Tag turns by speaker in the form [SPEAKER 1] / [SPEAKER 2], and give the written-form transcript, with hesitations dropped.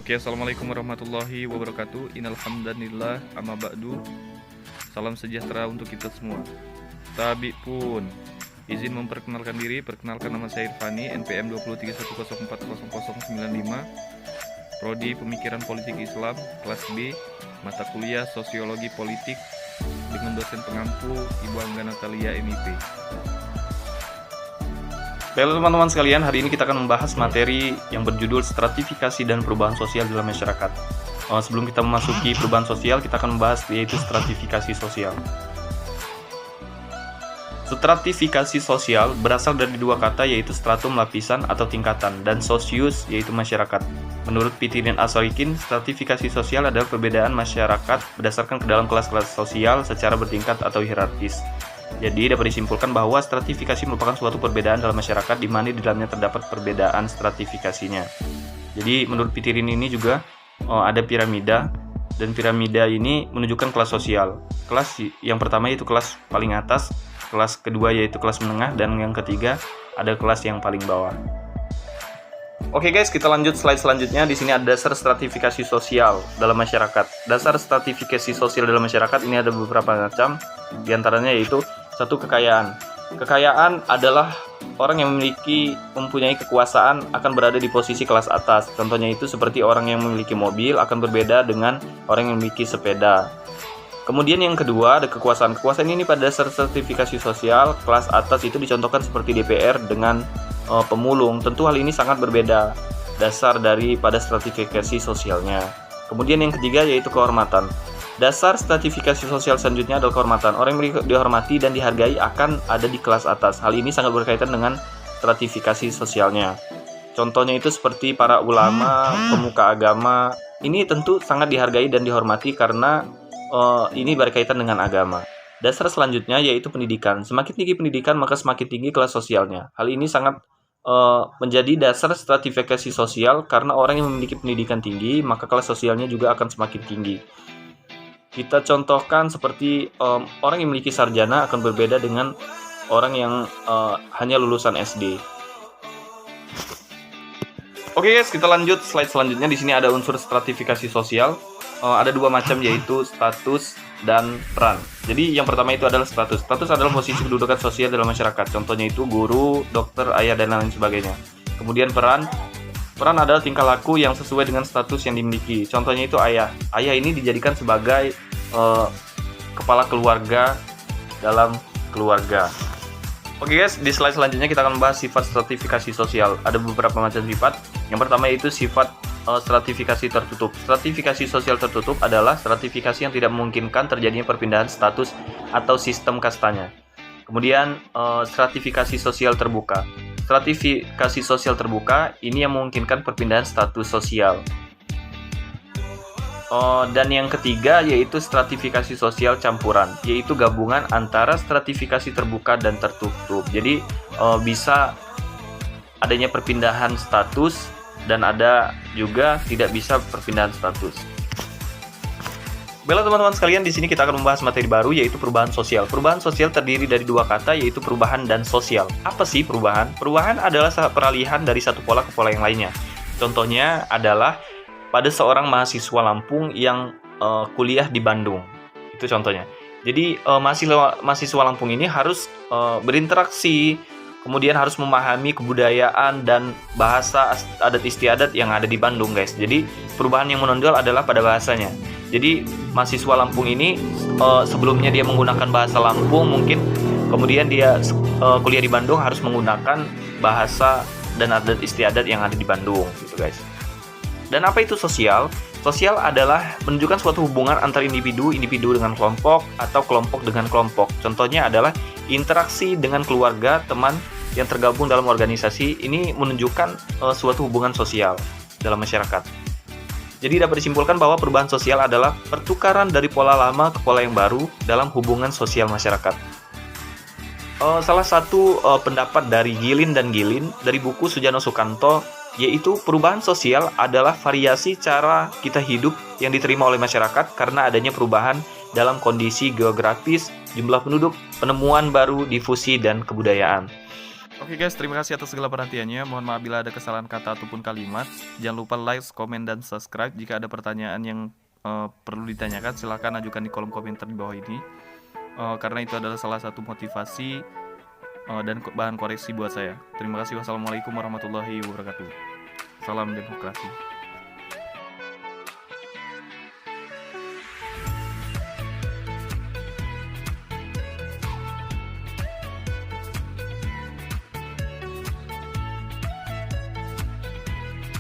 [SPEAKER 1] Oke, assalamualaikum warahmatullahi wabarakatuh. Innal hamdanillah amma ba'du. Salam sejahtera untuk kita semua. Tabi pun izin memperkenalkan diri. Perkenalkan, nama saya Irfani, NPM 231040095, Prodi Pemikiran Politik Islam, kelas B, mata kuliah Sosiologi Politik, dengan dosen pengampu Ibu Angga Natalia MIP. Halo teman-teman sekalian, hari ini kita akan membahas materi yang berjudul stratifikasi dan perubahan sosial dalam masyarakat. Sebelum kita memasuki perubahan sosial, kita akan membahas yaitu stratifikasi sosial. Stratifikasi sosial berasal dari dua kata, yaitu stratum lapisan atau tingkatan dan sosius yaitu masyarakat. Menurut Pitirin Asorikin, stratifikasi sosial adalah perbedaan masyarakat berdasarkan ke dalam kelas-kelas sosial secara bertingkat atau hierarkis. Jadi dapat disimpulkan bahwa stratifikasi merupakan suatu perbedaan dalam masyarakat di mana di dalamnya terdapat perbedaan stratifikasinya. Jadi menurut Pitirin ini juga ada piramida, dan piramida ini menunjukkan kelas sosial. Kelas yang pertama yaitu kelas paling atas, kelas kedua yaitu kelas menengah, dan yang ketiga ada kelas yang paling bawah. Oke guys, kita lanjut slide selanjutnya. Di sini ada dasar stratifikasi sosial dalam masyarakat. Dasar stratifikasi sosial dalam masyarakat ini ada beberapa macam. Di antaranya yaitu satu, kekayaan. Kekayaan adalah orang yang mempunyai kekuasaan akan berada di posisi kelas atas. Contohnya itu seperti orang yang memiliki mobil akan berbeda dengan orang yang memiliki sepeda. Kemudian yang kedua ada kekuasaan. Kekuasaan ini pada dasar stratifikasi sosial kelas atas itu dicontohkan seperti DPR dengan pemulung. Tentu hal ini sangat berbeda dasar daripada stratifikasi sosialnya. Kemudian yang ketiga yaitu kehormatan. Dasar stratifikasi sosial selanjutnya adalah kehormatan. Orang yang dihormati dan dihargai akan ada di kelas atas. Hal ini sangat berkaitan dengan stratifikasi sosialnya. Contohnya itu seperti para ulama, pemuka agama. Ini tentu sangat dihargai dan dihormati karena ini berkaitan dengan agama. Dasar selanjutnya yaitu pendidikan. Semakin tinggi pendidikan maka semakin tinggi kelas sosialnya. Hal ini sangat menjadi dasar stratifikasi sosial karena orang yang memiliki pendidikan tinggi maka kelas sosialnya juga akan semakin tinggi. Kita contohkan seperti orang yang memiliki sarjana akan berbeda dengan orang yang hanya lulusan SD. Oke guys, kita lanjut slide selanjutnya. Di sini ada unsur stratifikasi sosial. Ada dua macam yaitu status dan peran. Jadi yang pertama itu adalah status. Status adalah posisi kedudukan sosial dalam masyarakat. Contohnya itu guru, dokter, ayah, dan lain sebagainya. Kemudian peran. Peran adalah tingkah laku yang sesuai dengan status yang dimiliki. Contohnya itu ayah. Ayah ini dijadikan sebagai kepala keluarga dalam keluarga. Oke guys, di slide selanjutnya kita akan membahas sifat stratifikasi sosial. Ada beberapa macam sifat. Yang pertama yaitu sifat stratifikasi tertutup. Stratifikasi sosial tertutup adalah stratifikasi yang tidak memungkinkan terjadinya perpindahan status atau sistem kastanya. Kemudian stratifikasi sosial terbuka. Stratifikasi sosial terbuka ini yang memungkinkan perpindahan status sosial. Dan yang ketiga yaitu stratifikasi sosial campuran, yaitu gabungan antara stratifikasi terbuka dan tertutup. Jadi bisa adanya perpindahan status dan ada juga tidak bisa perpindahan status. Baiklah teman-teman sekalian, di sini kita akan membahas materi baru yaitu perubahan sosial. Perubahan sosial terdiri dari dua kata yaitu perubahan dan sosial. Apa sih perubahan? Perubahan adalah peralihan dari satu pola ke pola yang lainnya. Contohnya adalah pada seorang mahasiswa Lampung yang kuliah di Bandung. Itu contohnya. Jadi mahasiswa Lampung ini harus berinteraksi, kemudian harus memahami kebudayaan dan bahasa adat istiadat yang ada di Bandung guys. Jadi perubahan yang menonjol adalah pada bahasanya. Jadi mahasiswa Lampung ini sebelumnya dia menggunakan bahasa Lampung mungkin, kemudian dia kuliah di Bandung harus menggunakan bahasa dan adat istiadat yang ada di Bandung gitu guys. Dan apa itu sosial? Sosial adalah menunjukkan suatu hubungan antara individu dengan kelompok atau kelompok dengan kelompok. Contohnya adalah interaksi dengan keluarga, teman yang tergabung dalam organisasi. Ini menunjukkan suatu hubungan sosial dalam masyarakat. Jadi dapat disimpulkan bahwa perubahan sosial adalah pertukaran dari pola lama ke pola yang baru dalam hubungan sosial masyarakat. Salah satu pendapat dari Gilin dan Gilin dari buku Sujana Sukanto yaitu perubahan sosial adalah variasi cara kita hidup yang diterima oleh masyarakat karena adanya perubahan dalam kondisi geografis, jumlah penduduk, penemuan baru, difusi, dan kebudayaan. Oke guys, terima kasih atas segala perhatiannya. Mohon maaf bila ada kesalahan kata ataupun kalimat. Jangan lupa like, komen, dan subscribe. Jika ada pertanyaan yang perlu ditanyakan, silahkan ajukan di kolom komentar di bawah ini. Karena itu adalah salah satu motivasi dan bahan koreksi buat saya. Terima kasih. Wassalamualaikum warahmatullahi wabarakatuh. Salam demokrasi.